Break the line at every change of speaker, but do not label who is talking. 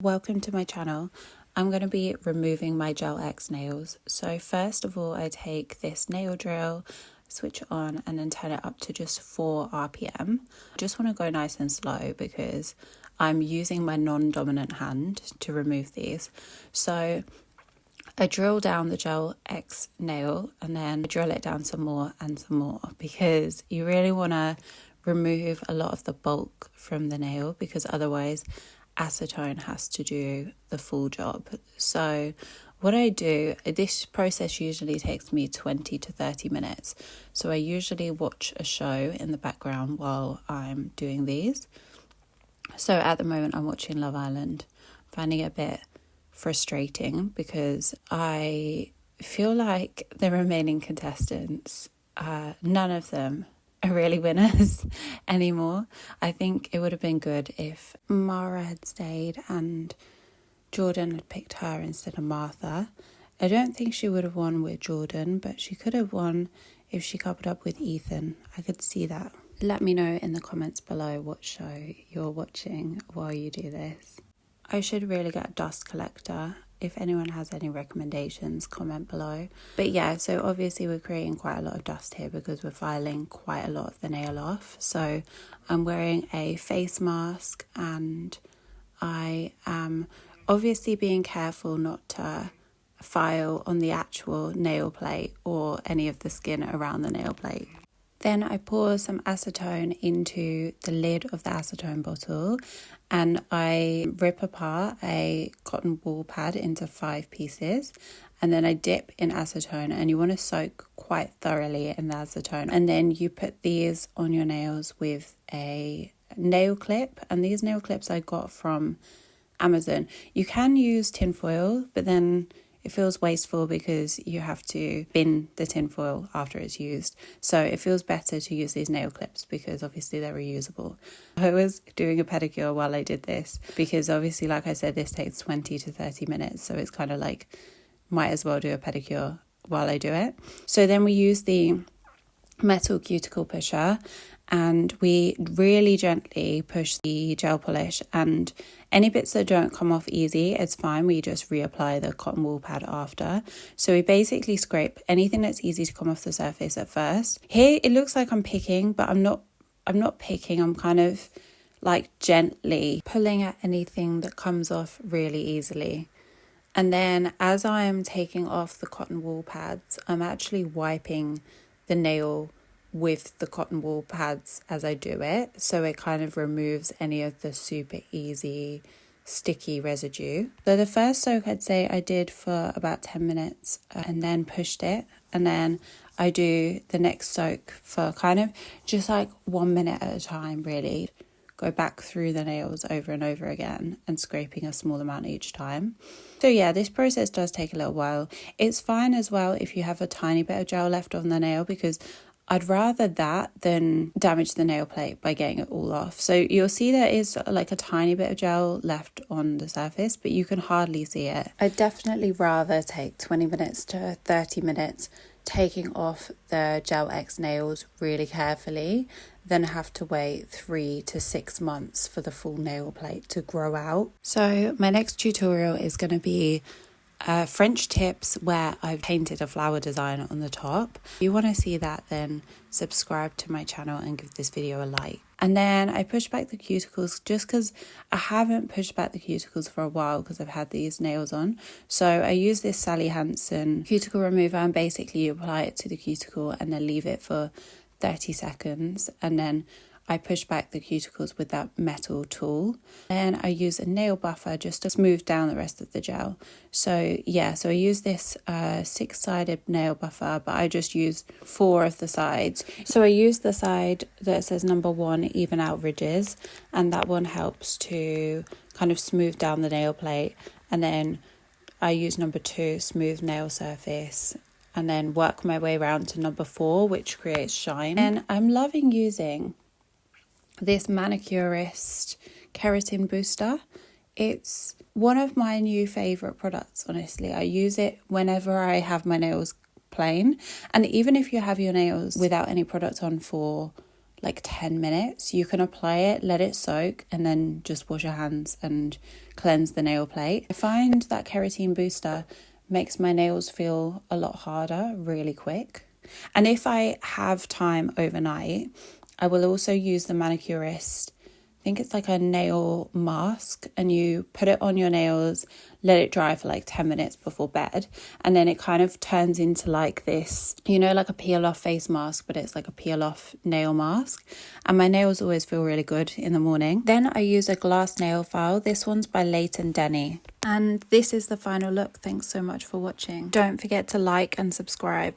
Welcome to my channel. I'm going to be removing my Gel X nails. So first of all, I take this nail drill, switch it on and then turn it up to just 4 RPM. I just want to go nice and slow because I'm using my non-dominant hand to remove these. So I drill down the Gel X nail and then drill it down some more and some more because you really want to remove a lot of the bulk from the nail because otherwise acetone has to do the full job. So what I do, this process usually takes me 20 to 30 minutes. So I usually watch a show in the background while I'm doing these. So at the moment I'm watching Love Island, finding it a bit frustrating because I feel like the remaining contestants, none of them are really winners anymore. I think it would have been good if Mara had stayed and Jordan had picked her instead of Martha. I don't think she would have won with Jordan, but she could have won if she coupled up with Ethan. I could see that. Let me know in the comments below what show you're watching while you do this. I should really get a dust collector. If anyone has any recommendations, comment below. But yeah, so obviously we're creating quite a lot of dust here because we're filing quite a lot of the nail off. So I'm wearing a face mask and I am obviously being careful not to file on the actual nail plate or any of the skin around the nail plate. Then I pour some acetone into the lid of the acetone bottle and I rip apart a cotton wool pad into 5 pieces and then I dip in acetone, and you want to soak quite thoroughly in the acetone, and then you put these on your nails with a nail clip, and these nail clips I got from Amazon. You can use tinfoil, but then it feels wasteful because you have to bin the tinfoil after it's used. So it feels better to use these nail clips because obviously they're reusable. I was doing a pedicure while I did this because obviously, like I said, this takes 20 to 30 minutes. So it's kind of like, might as well do a pedicure while I do it. So then we use the metal cuticle pusher and we really gently push the gel polish, and any bits that don't come off easy, it's fine, we just reapply the cotton wool pad after. So we basically scrape anything that's easy to come off the surface at first. Here it looks like I'm picking, but I'm not picking, I'm kind of like gently pulling at anything that comes off really easily. And then as I am taking off the cotton wool pads, I'm actually wiping the nail with the cotton wool pads as I do it, so it kind of removes any of the super easy sticky residue. So the first soak I'd say I did for about 10 minutes and then pushed it, and then I do the next soak for kind of just like 1 minute at a time, really. Go back through the nails over and over again and scraping a small amount each time. So yeah, this process does take a little while. It's fine as well if you have a tiny bit of gel left on the nail because I'd rather that than damage the nail plate by getting it all off. So you'll see there is like a tiny bit of gel left on the surface, but you can hardly see it. I'd definitely rather take 20 minutes to 30 minutes taking off the Gel X nails really carefully than have to wait 3 to 6 months for the full nail plate to grow out. So my next tutorial is going to be French tips where I've painted a flower design on the top. If you want to see that, then subscribe to my channel and give this video a like. And then I push back the cuticles just because I haven't pushed back the cuticles for a while because I've had these nails on. So I use this Sally Hansen cuticle remover and basically you apply it to the cuticle and then leave it for 30 seconds, and then I push back the cuticles with that metal tool. Then I use a nail buffer just to smooth down the rest of the gel. So yeah, so I use this 6-sided nail buffer, but I just use 4 of the sides. So I use the side that says number 1, even out ridges, and that one helps to kind of smooth down the nail plate. And then I use number 2, smooth nail surface, and then work my way around to number 4, which creates shine. And I'm loving using this Manicurist Keratin booster. It's one of my new favorite products, honestly. I use it whenever I have my nails plain, and even if you have your nails without any product on for like 10 minutes. You can apply it, let it soak, and then just wash your hands and cleanse the nail plate. I find that keratin booster makes my nails feel a lot harder really quick. And if I have time overnight, I will also use the Manicurist. I think it's like a nail mask, and you put it on your nails, let it dry for like 10 minutes before bed, and then it kind of turns into like this, you know, like a peel off face mask, but it's like a peel off nail mask, and my nails always feel really good in the morning. Then I use a glass nail file. This one's by Leighton Denny, and this is the final look. Thanks so much for watching. Don't forget to like and subscribe.